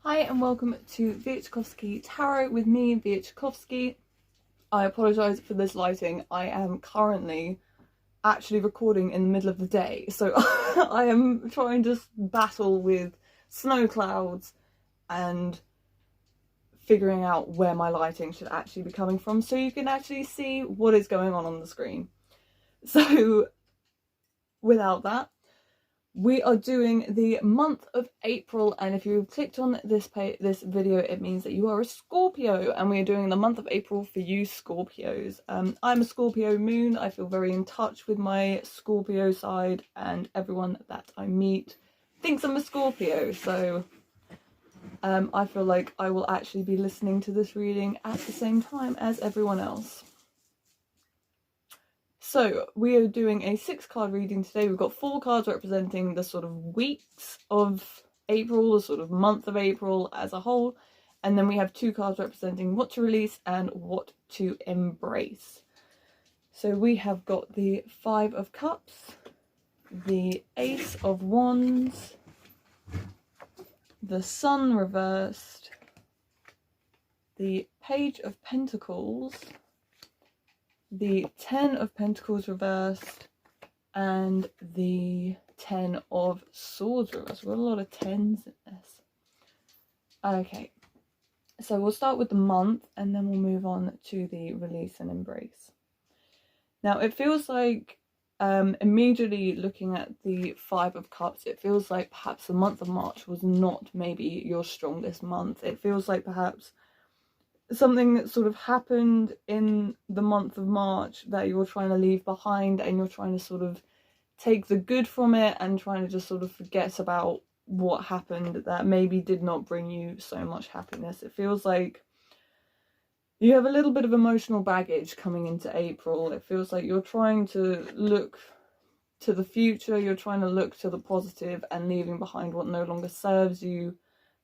Hi and welcome to Wieczkowski Tarot with me, Wieczkowski. I apologise for this lighting. I am currently actually recording in the middle of the day, so I am trying to battle with snow clouds and figuring out where my lighting should actually be coming from so you can actually see what is going on the screen. So without that, we are doing the month of April, and if you've clicked on this video, it means that you are a Scorpio, and we are doing the month of April for you Scorpios. I'm a Scorpio moon. I feel very in touch with my Scorpio side, and everyone that I meet thinks I'm a Scorpio, so I feel like I will actually be listening to this reading at the same time as everyone else. So we are doing a 6-card reading today. We've got 4 cards representing the sort of weeks of April, the sort of month of April as a whole. And then we have 2 cards representing what to release and what to embrace. So we have got the 5 of Cups, the Ace of Wands, the Sun reversed, the Page of Pentacles, the 10 of Pentacles reversed, and the 10 of Swords reversed. We've got a lot of 10s in this. Okay, so we'll start with the month and then we'll move on to the release and embrace. Now it feels like, immediately looking at the 5 of Cups, it feels like perhaps the month of March was not maybe your strongest month. It feels like perhaps something that sort of happened in the month of March that you're trying to leave behind, and you're trying to sort of take the good from it and trying to just sort of forget about what happened that maybe did not bring you so much happiness. It feels like you have a little bit of emotional baggage coming into April. It feels like you're trying to look to the future, you're trying to look to the positive and leaving behind what no longer serves you.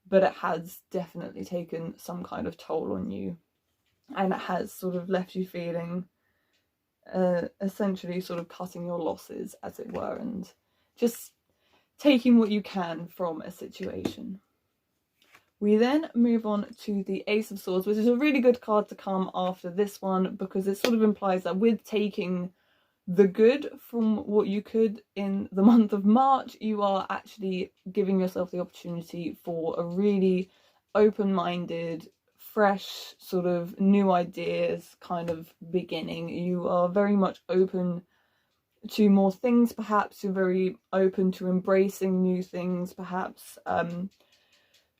But it has definitely taken some kind of toll on you, and it has sort of left you feeling essentially sort of cutting your losses, as it were, and just taking what you can from a situation. We then move on to the Ace of Swords, which is a really good card to come after this one, because it sort of implies that with taking the good from what you could in the month of March, you are actually giving yourself the opportunity for a really open-minded, fresh, sort of new ideas kind of beginning. You are very much open to more things, perhaps. You're very open to embracing new things, perhaps.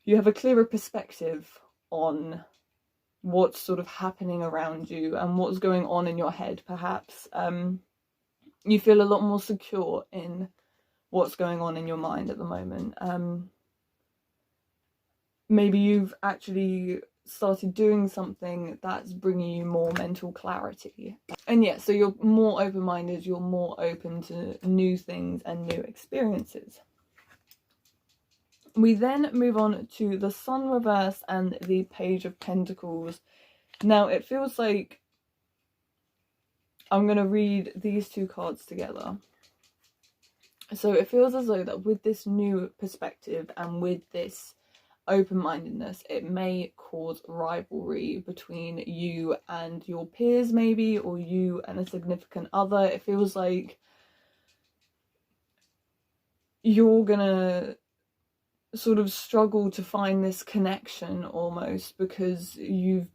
You have a clearer perspective on what's sort of happening around you and what's going on in your head, perhaps. You feel a lot more secure in what's going on in your mind at the moment. Maybe you've actually started doing something that's bringing you more mental clarity. And yeah, so you're more open-minded, you're more open to new things and new experiences. We then move on to the Sun reverse and the Page of Pentacles. Now it feels like I'm going to read these 2 cards together. So it feels as though that with this new perspective and with this open-mindedness, it may cause rivalry between you and your peers, maybe, or you and a significant other. It feels like you're gonna sort of struggle to find this connection almost, because you've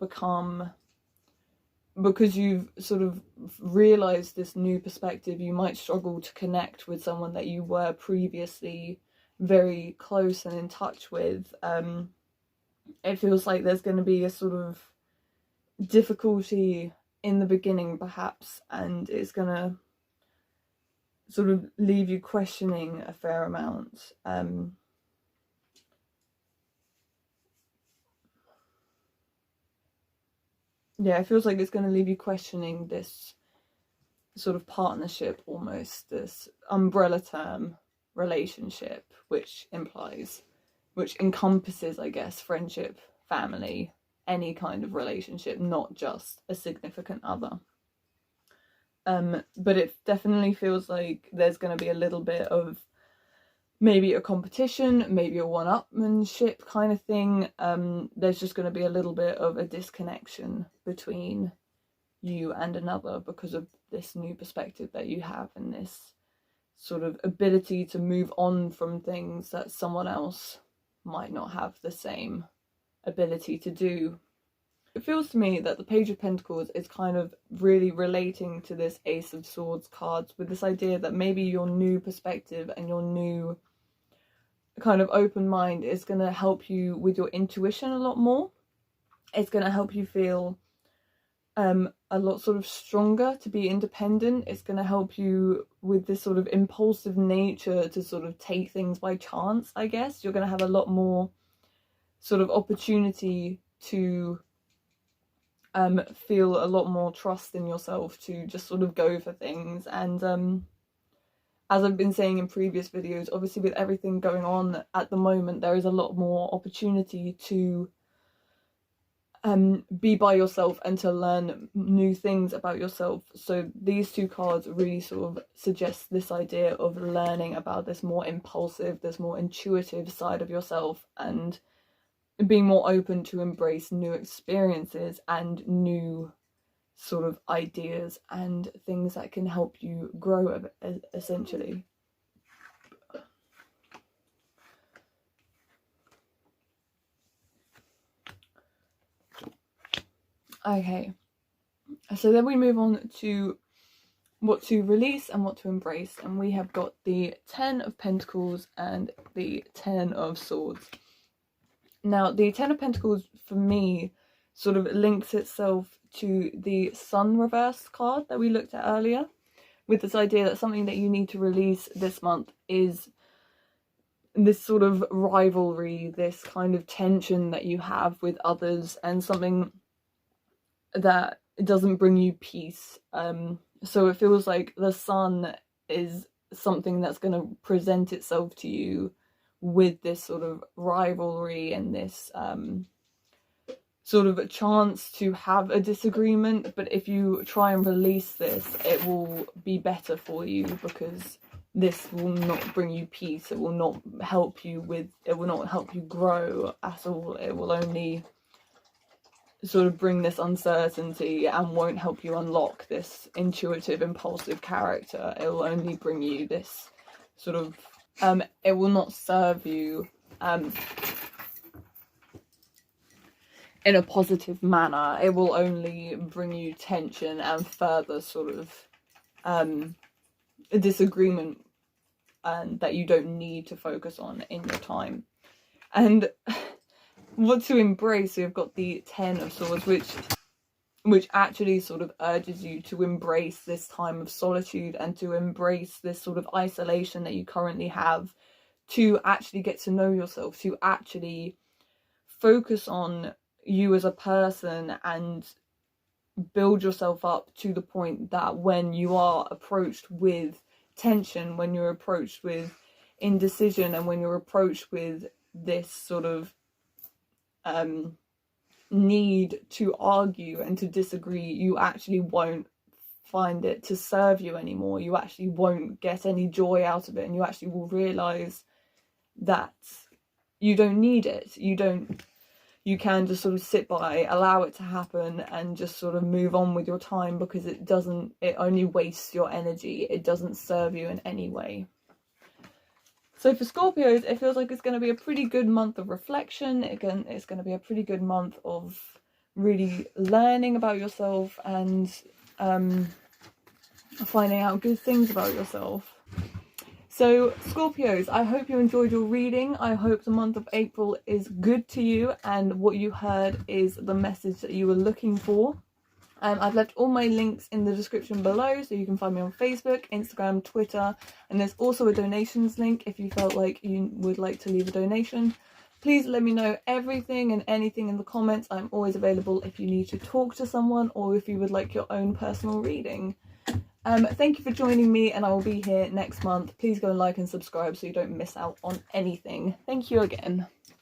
sort of realized this new perspective. You might struggle to connect with someone that you were previously very close and in touch with. It feels like there's going to be a sort of difficulty in the beginning, perhaps, and it's going to sort of leave you questioning a fair amount. Yeah, it feels like it's going to leave you questioning this sort of partnership, almost, this umbrella term relationship, which encompasses, I guess, friendship, family, any kind of relationship, not just a significant other. But it definitely feels like there's going to be a little bit of maybe a competition, maybe a one-upmanship kind of thing. There's just going to be a little bit of a disconnection between you and another because of this new perspective that you have and this sort of ability to move on from things that someone else might not have the same ability to do. It feels to me that the Page of Pentacles is kind of really relating to this Ace of Swords cards, with this idea that maybe your new perspective and your new kind of open mind is going to help you with your intuition a lot more. It's going to help you feel a lot sort of stronger to be independent. It's going to help you with this sort of impulsive nature to sort of take things by chance, I guess. You're going to have a lot more sort of opportunity to feel a lot more trust in yourself to just sort of go for things. And as I've been saying in previous videos, obviously with everything going on at the moment, there is a lot more opportunity to be by yourself and to learn new things about yourself. So these two cards really sort of suggest this idea of learning about this more impulsive, this more intuitive side of yourself, and being more open to embrace new experiences and new sort of ideas and things that can help you grow, essentially. Okay, so then we move on to what to release and what to embrace, and we have got the 10 of Pentacles and the 10 of Swords. Now, the 10 of Pentacles, for me, sort of links itself to the Sun reverse card that we looked at earlier, with this idea that something that you need to release this month is this sort of rivalry, this kind of tension that you have with others, and something that doesn't bring you peace. So it feels like the Sun is something that's going to present itself to you with this sort of rivalry and this sort of a chance to have a disagreement. But if you try and release this, it will be better for you, because this will not bring you peace. It will not help you grow at all. It will only sort of bring this uncertainty and won't help you unlock this intuitive, impulsive character. It will only bring you this sort of it will not serve you in a positive manner. It will only bring you tension and further sort of a disagreement that you don't need to focus on in your time. And what to embrace, we've got the 10 of Swords, which actually sort of urges you to embrace this time of solitude and to embrace this sort of isolation that you currently have, to actually get to know yourself, to actually focus on you as a person and build yourself up to the point that when you are approached with tension, when you're approached with indecision, and when you're approached with this sort of need to argue and to disagree, you actually won't find it to serve you anymore. You actually won't get any joy out of it, and you actually will realize that you don't need it. You can just sort of sit by, allow it to happen, and just sort of move on with your time, because it only wastes your energy. It doesn't serve you in any way. So for Scorpios, it feels like it's going to be a pretty good month of reflection. Again, it's going to be a pretty good month of really learning about yourself and finding out good things about yourself. So Scorpios, I hope you enjoyed your reading. I hope the month of April is good to you and what you heard is the message that you were looking for. I've left all my links in the description below, so you can find me on Facebook, Instagram, Twitter, and there's also a donations link if you felt like you would like to leave a donation. Please let me know everything and anything in the comments. I'm always available if you need to talk to someone or if you would like your own personal reading. Thank you for joining me, and I will be here next month. Please go and like and subscribe so you don't miss out on anything. Thank you again.